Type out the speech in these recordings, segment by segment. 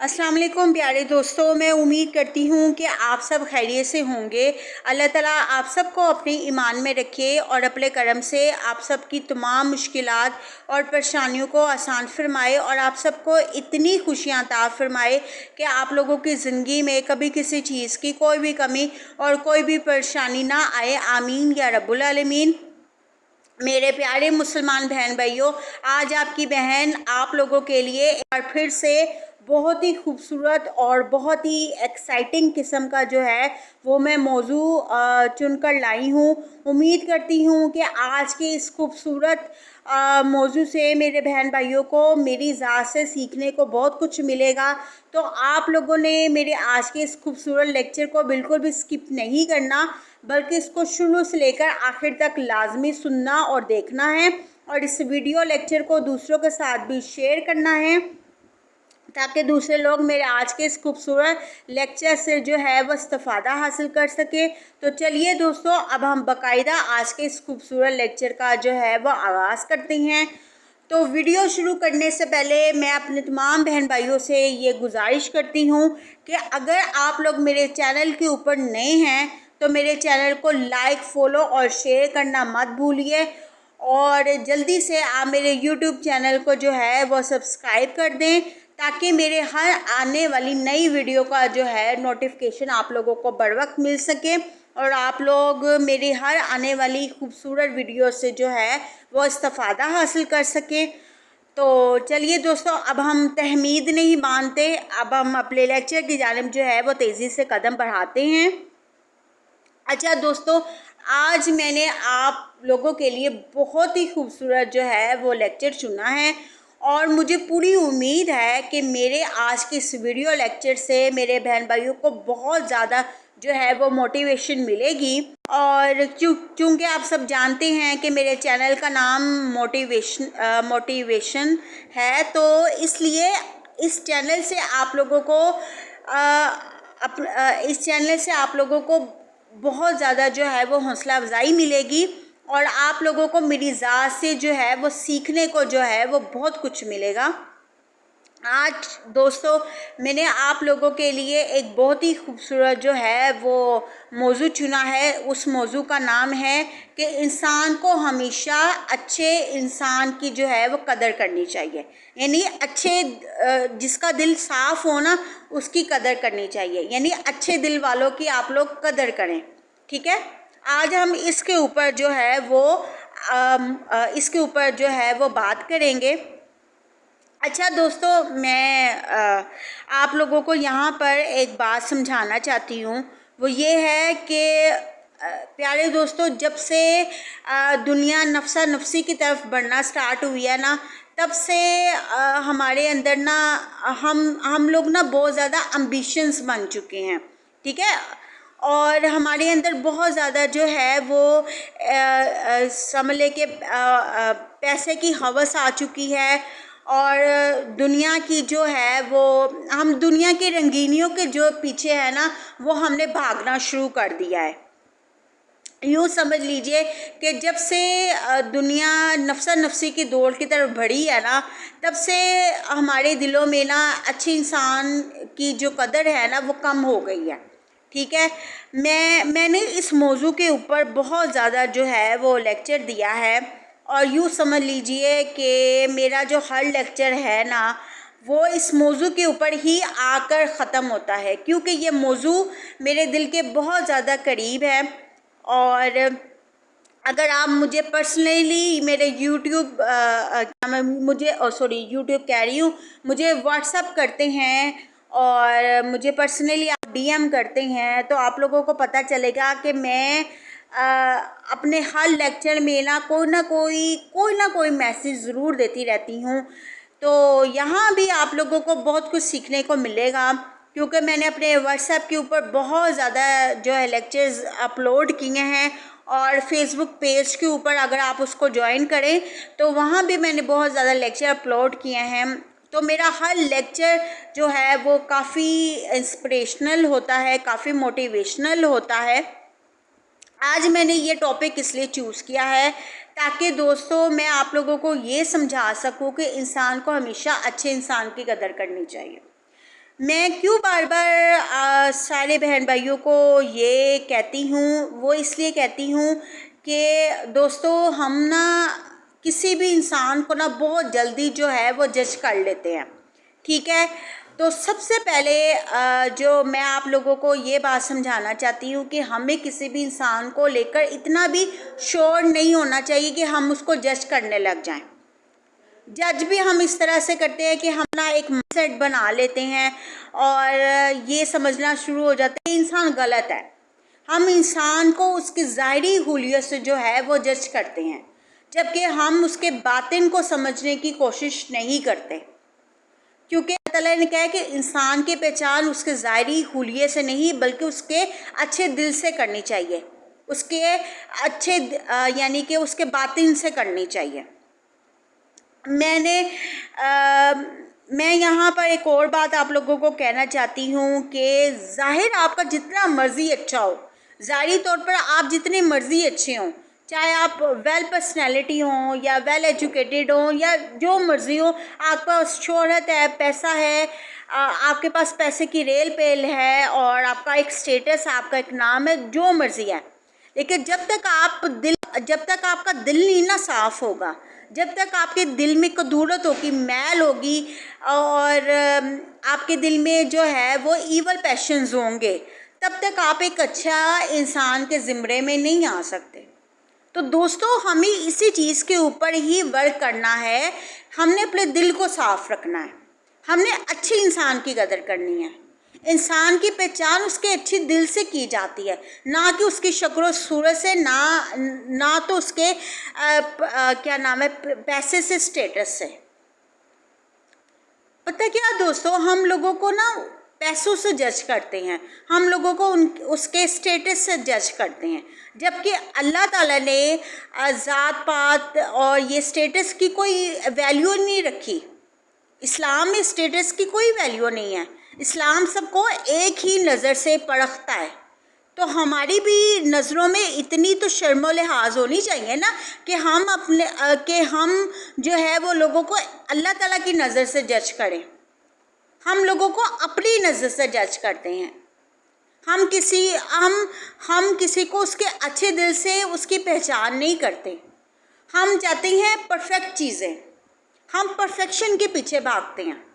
अस्सलाम वालेकुम प्यारे दोस्तों, मैं उम्मीद करती हूँ कि आप सब खैरियत से होंगे। अल्लाह ताला आप सबको अपने ईमान में रखे और अपने करम से आप सब की तमाम मुश्किलात और परेशानियों को आसान फरमाए और आप सबको इतनी खुशियाँ अता फरमाए कि आप लोगों की ज़िंदगी में कभी किसी चीज़ की कोई भी कमी और कोई भी परेशानी ना आए। आमीन या रब्बुल आलमीन। मेरे प्यारे मुसलमान बहन भाइयों, आज आपकी बहन आप लोगों के लिए एक बार फिर से बहुत ही खूबसूरत और बहुत ही एक्साइटिंग किस्म का जो है वो मैं मौजू चुनकर लाई हूँ। उम्मीद करती हूँ कि आज के इस खूबसूरत मौजू से मेरे बहन भाइयों को मेरी ज़ात से सीखने को बहुत कुछ मिलेगा। तो आप लोगों ने मेरे आज के इस खूबसूरत लेक्चर को बिल्कुल भी स्किप नहीं करना, बल्कि इसको शुरू से लेकर आखिर तक लाजमी सुनना और देखना है और इस वीडियो लेक्चर को दूसरों के साथ भी शेयर करना है ताकि दूसरे लोग मेरे आज के इस खूबसूरत लेक्चर से जो है वो इस्तिफ़ादा हासिल कर सके। तो चलिए दोस्तों, अब हम बाकायदा आज के इस खूबसूरत लेक्चर का जो है वो आगाज़ करते हैं। तो वीडियो शुरू करने से पहले मैं अपने तमाम बहन भाइयों से ये गुजारिश करती हूँ कि अगर आप लोग मेरे चैनल के ऊपर नए हैं तो मेरे चैनल को लाइक, फॉलो और शेयर करना मत भूलिए और जल्दी से आप मेरे यूट्यूब चैनल को जो है वो सब्सक्राइब कर दें ताकि मेरे हर आने वाली नई वीडियो का जो है नोटिफिकेशन आप लोगों को बर वक्त मिल सके और आप लोग मेरी हर आने वाली खूबसूरत वीडियो से जो है वो इस्तिफ़ादा हासिल कर सकें। तो चलिए दोस्तों, अब हम तहमीद नहीं मानते, अब हम अपने लेक्चर की जानिब जो है वो तेज़ी से कदम बढ़ाते हैं। अच्छा दोस्तों, आज मैंने आप लोगों के लिए बहुत ही खूबसूरत जो है वो लेक्चर चुना है और मुझे पूरी उम्मीद है कि मेरे आज के इस वीडियो लेक्चर से मेरे बहन भाइयों को बहुत ज़्यादा जो है वो मोटिवेशन मिलेगी। और चूँकि आप सब जानते हैं कि मेरे चैनल का नाम मोटिवेशन है, तो इसलिए इस चैनल से आप लोगों को इस चैनल से आप लोगों को बहुत ज़्यादा जो है वो हौसला अफजाई मिलेगी और आप लोगों को मेरी ज़ात से जो है वो सीखने को जो है वो बहुत कुछ मिलेगा। आज दोस्तों, मैंने आप लोगों के लिए एक बहुत ही खूबसूरत जो है वो मौजू चुना है। उस मौजू का नाम है कि इंसान को हमेशा अच्छे इंसान की जो है वो कदर करनी चाहिए, यानी अच्छे जिसका दिल साफ़ हो ना उसकी कदर करनी चाहिए, यानी अच्छे दिल वालों की आप लोग कदर करें। ठीक है, आज हम इसके ऊपर जो है वो बात करेंगे। अच्छा दोस्तों, मैं आप लोगों को यहाँ पर एक बात समझाना चाहती हूँ, वो ये है कि प्यारे दोस्तों, जब से दुनिया नफ्सा नफसी की तरफ बढ़ना स्टार्ट हुई है ना, तब से हमारे अंदर ना हम लोग ना बहुत ज़्यादा एम्बिशंस बन चुके हैं। ठीक है, और हमारे अंदर बहुत ज़्यादा जो है वो समझ ले के पैसे की हवस आ चुकी है और दुनिया की जो है वो हम दुनिया की रंगीनियों के जो पीछे है ना वो हमने भागना शुरू कर दिया है। यूँ समझ लीजिए कि जब से दुनिया नफ्सा नफसी की दौड़ की तरफ बढ़ी है ना, तब से हमारे दिलों में ना अच्छे इंसान की जो कदर है ना वो कम हो गई है। ठीक है, मैंने इस मौजू के ऊपर बहुत ज़्यादा जो है वो लेक्चर दिया है और यूँ समझ लीजिए कि मेरा जो हर लेक्चर है ना वो इस मौजू के ऊपर ही आकर ख़त्म होता है, क्योंकि ये मौजू मेरे दिल के बहुत ज़्यादा करीब है। और अगर आप मुझे पर्सनली मेरे यूट्यूब यूट्यूब कह रही हूँ, मुझे व्हाट्सअप करते हैं और मुझे पर्सनली आप डीएम करते हैं, तो आप लोगों को पता चलेगा कि मैं अपने हर लेक्चर में ना कोई ना कोई मैसेज ज़रूर देती रहती हूँ। तो यहाँ भी आप लोगों को बहुत कुछ सीखने को मिलेगा, क्योंकि मैंने अपने व्हाट्सएप के ऊपर बहुत ज़्यादा जो है लेक्चर्स अपलोड किए हैं और फेसबुक पेज के ऊपर अगर आप उसको ज्वाइन करें तो वहाँ भी मैंने बहुत ज़्यादा लेक्चर अपलोड किए हैं। तो मेरा हर लेक्चर जो है वो काफ़ी इंस्पिरेशनल होता है, काफ़ी मोटिवेशनल होता है। आज मैंने ये टॉपिक इसलिए चूज़ किया है ताकि दोस्तों मैं आप लोगों को ये समझा सकूं कि इंसान को हमेशा अच्छे इंसान की कदर करनी चाहिए। मैं क्यों बार बार सारे बहन भाइयों को ये कहती हूँ, वो इसलिए कहती हूँ कि दोस्तों हम ना किसी भी इंसान को ना बहुत जल्दी जो है वो जज कर लेते हैं, ठीक है। तो सबसे पहले जो मैं आप लोगों को ये बात समझाना चाहती हूँ कि हमें किसी भी इंसान को लेकर इतना भी श्योर नहीं होना चाहिए कि हम उसको जज करने लग जाएं। जज भी हम इस तरह से करते हैं कि हम ना एक माइंडसेट बना लेते हैं और ये समझना शुरू हो जाता है कि इंसान गलत है। हम इंसान को उसकी ज़ाहिरी हुलियत से जो है वो जज करते हैं, जबकि हम उसके बातिन को समझने की कोशिश नहीं करते, क्योंकि अल्लाह ताला ने कहा है कि इंसान की पहचान उसके ज़ाहिरी हुलिये से नहीं बल्कि उसके अच्छे दिल से करनी चाहिए, उसके अच्छे यानी कि उसके बातिन से करनी चाहिए। मैं यहाँ पर एक और बात आप लोगों को कहना चाहती हूँ कि ज़ाहिर आपका जितना मर्ज़ी अच्छा हो, ज़ाहिरी तौर पर आप जितने मर्ज़ी अच्छे हों, चाहे आप वेल पर्सनैलिटी हों या वेल एजुकेटेड हों या जो मर्ज़ी हो, आपके पास शोहरत है, पैसा है, आपके पास पैसे की रेल पेल है और आपका एक स्टेटस, आपका एक नाम है, जो मर्ज़ी है, लेकिन जब तक आपका दिल नहीं ना साफ़ होगा, जब तक आपके दिल में कदूरत होगी, मैल होगी और आपके दिल में जो है वो ईवल पैशंस होंगे, तब तक आप एक अच्छा इंसान के ज़िम्रे में नहीं आ सकते। तो दोस्तों हमें इसी चीज़ के ऊपर ही वर्क करना है, हमने अपने दिल को साफ़ रखना है, हमने अच्छे इंसान की कदर करनी है। इंसान की पहचान उसके अच्छे दिल से की जाती है, ना कि उसकी शक्ल सूरत से, ना तो उसके क्या नाम है पैसे से, स्टेटस से। पता क्या दोस्तों, हम लोगों को ना पैसों से जज करते हैं, हम लोगों को उसके स्टेटस से जज करते हैं, जबकि अल्लाह ताला ने ज़ात पात और ये स्टेटस की कोई वैल्यू नहीं रखी। इस्लाम में स्टेटस की कोई वैल्यू नहीं है। इस्लाम सबको एक ही नज़र से परखता है। तो हमारी भी नज़रों में इतनी तो शर्म व लिहाज होनी चाहिए ना कि हम जो है वो लोगों को अल्लाह ताला की नज़र से जज करें। हम लोगों को अपनी नज़र से जज करते हैं। हम किसी को उसके अच्छे दिल से उसकी पहचान नहीं करते। हम चाहते हैं परफेक्ट चीज़ें, हम परफेक्शन के पीछे भागते हैं।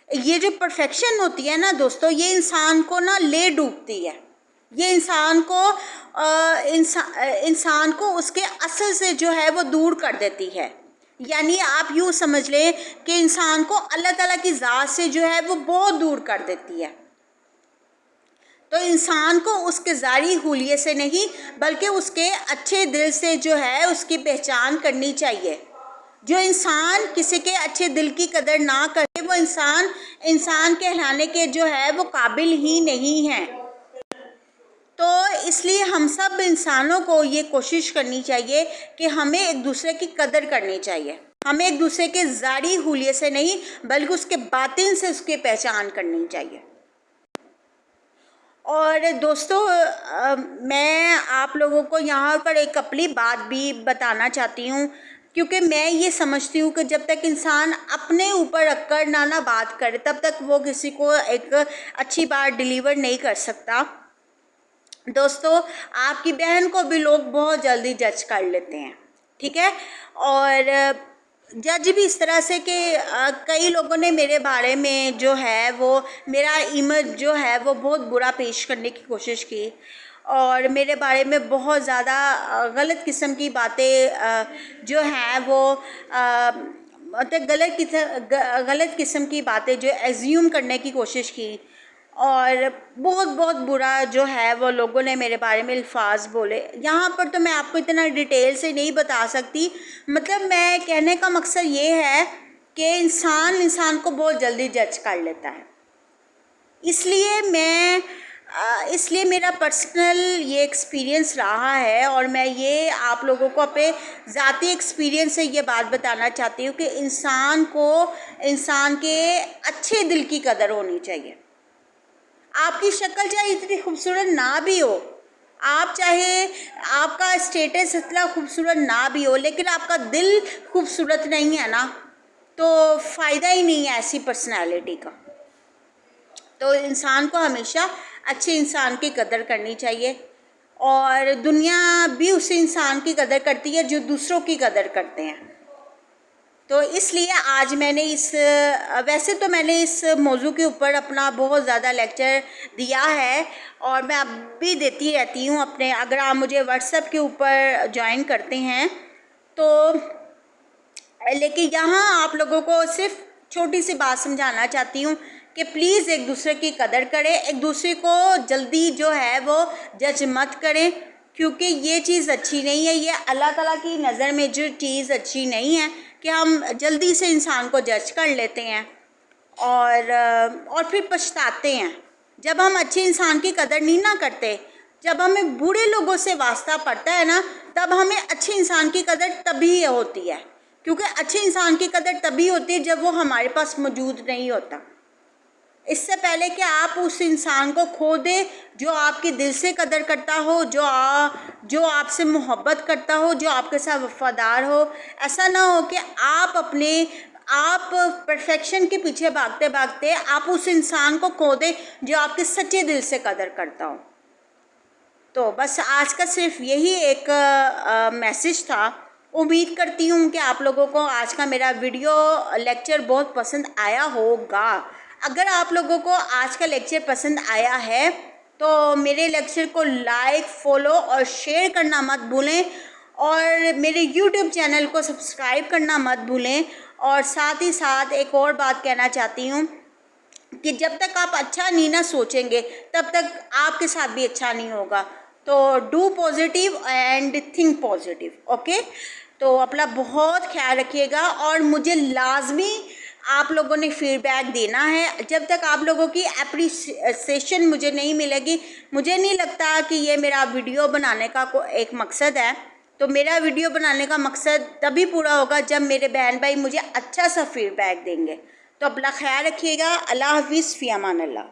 ये जो परफेक्शन होती है ना दोस्तों, ये इंसान को ना ले डूबती है, ये इंसान को उसके असल से जो है वो दूर कर देती है। यानी आप यूँ समझ लें कि इंसान को अल्लाह ताला की ज़ात से जो है वो बहुत दूर कर देती है। तो इंसान को उसके ज़ाहिरी हुलिये से नहीं बल्कि उसके अच्छे दिल से जो है उसकी पहचान करनी चाहिए। जो इंसान किसी के अच्छे दिल की कदर ना करे वो इंसान कहलाने के जो है वो काबिल ही नहीं है। तो इसलिए हम सब इंसानों को ये कोशिश करनी चाहिए कि हमें एक दूसरे की कदर करनी चाहिए, हमें एक दूसरे के ज़ाहिरी हुलिये से नहीं बल्कि उसके बातिन से उसकी पहचान करनी चाहिए। और दोस्तों मैं आप लोगों को यहाँ पर एक अपनी बात भी बताना चाहती हूँ, क्योंकि मैं ये समझती हूँ कि जब तक इंसान अपने ऊपर रखकर ना बात करे तब तक वो किसी को एक अच्छी बात डिलीवर नहीं कर सकता। दोस्तों आपकी बहन को भी लोग बहुत जल्दी जज कर लेते हैं, ठीक है। और जज भी इस तरह से कि कई लोगों ने मेरे बारे में जो है वो मेरा इमेज जो है वो बहुत बुरा पेश करने की कोशिश की और मेरे बारे में बहुत ज़्यादा गलत किस्म की बातें जो हैं वो मतलब गलत किस्म की बातें जो एज्यूम करने की कोशिश की और बहुत बुरा जो है वो लोगों ने मेरे बारे में अल्फाज बोले। यहाँ पर तो मैं आपको इतना डिटेल से नहीं बता सकती, मतलब मैं कहने का मकसद ये है कि इंसान को बहुत जल्दी जज कर लेता है। इसलिए मेरा पर्सनल ये एक्सपीरियंस रहा है और मैं ये आप लोगों को अपने ज़ाती एक्सपीरियंस से ये बात बताना चाहती हूँ कि इंसान के अच्छे दिल की कदर होनी चाहिए। आपकी शक्ल चाहे इतनी खूबसूरत ना भी हो, आपका स्टेटस इतना खूबसूरत ना भी हो, लेकिन आपका दिल खूबसूरत नहीं है ना, तो फ़ायदा ही नहीं है ऐसी पर्सनालिटी का। तो इंसान को हमेशा अच्छे इंसान की कदर करनी चाहिए, और दुनिया भी उस इंसान की कदर करती है जो दूसरों की कदर करते हैं। तो इसलिए आज मैंने वैसे तो मैंने इस मौजू के ऊपर अपना बहुत ज़्यादा लेक्चर दिया है, और मैं अब भी देती रहती हूँ अपने, अगर आप मुझे व्हाट्सएप के ऊपर ज्वाइन करते हैं तो। लेकिन यहाँ आप लोगों को सिर्फ छोटी सी बात समझाना चाहती हूँ कि प्लीज़ एक दूसरे की कदर करें, एक दूसरे को जल्दी जो है वो जज मत करें, क्योंकि ये चीज़ अच्छी नहीं है। ये अल्लाह ताला की नज़र में जो चीज़ अच्छी नहीं है कि हम जल्दी से इंसान को जज कर लेते हैं और फिर पछताते हैं। जब हम अच्छे इंसान की कदर नहीं ना करते, जब हमें बुरे लोगों से वास्ता पड़ता है ना, तब हमें अच्छे इंसान की कदर तभी होती है, क्योंकि अच्छे इंसान की कदर तभी होती है जब वो हमारे पास मौजूद नहीं होता। इससे पहले कि आप उस इंसान को खो दें जो आपके दिल से कदर करता हो, जो आपसे मोहब्बत करता हो, जो आपके साथ वफादार हो। ऐसा ना हो कि आप परफेक्शन के पीछे भागते भागते आप उस इंसान को खो दें जो आपके सच्चे दिल से कदर करता हो। तो बस आज का सिर्फ यही एक मैसेज था। उम्मीद करती हूँ कि आप लोगों को आज का मेरा वीडियो लेक्चर बहुत पसंद आया होगा। अगर आप लोगों को आज का लेक्चर पसंद आया है तो मेरे लेक्चर को लाइक, फॉलो और शेयर करना मत भूलें, और मेरे YouTube चैनल को सब्सक्राइब करना मत भूलें। और साथ ही साथ एक और बात कहना चाहती हूँ कि जब तक आप अच्छा नहीं ना सोचेंगे तब तक आपके साथ भी अच्छा नहीं होगा। तो do positive and think positive. Okay, तो अपना बहुत ख्याल रखिएगा, और मुझे लाजमी आप लोगों ने फीडबैक देना है। जब तक आप लोगों की एप्रिसिएशन मुझे नहीं मिलेगी, मुझे नहीं लगता कि ये मेरा वीडियो बनाने का एक मकसद है। तो मेरा वीडियो बनाने का मकसद तभी पूरा होगा जब मेरे बहन भाई मुझे अच्छा सा फीडबैक देंगे। तो अपना ख्याल रखिएगा। अल्लाह हाफिज़, फ़ी अमान अल्लाह।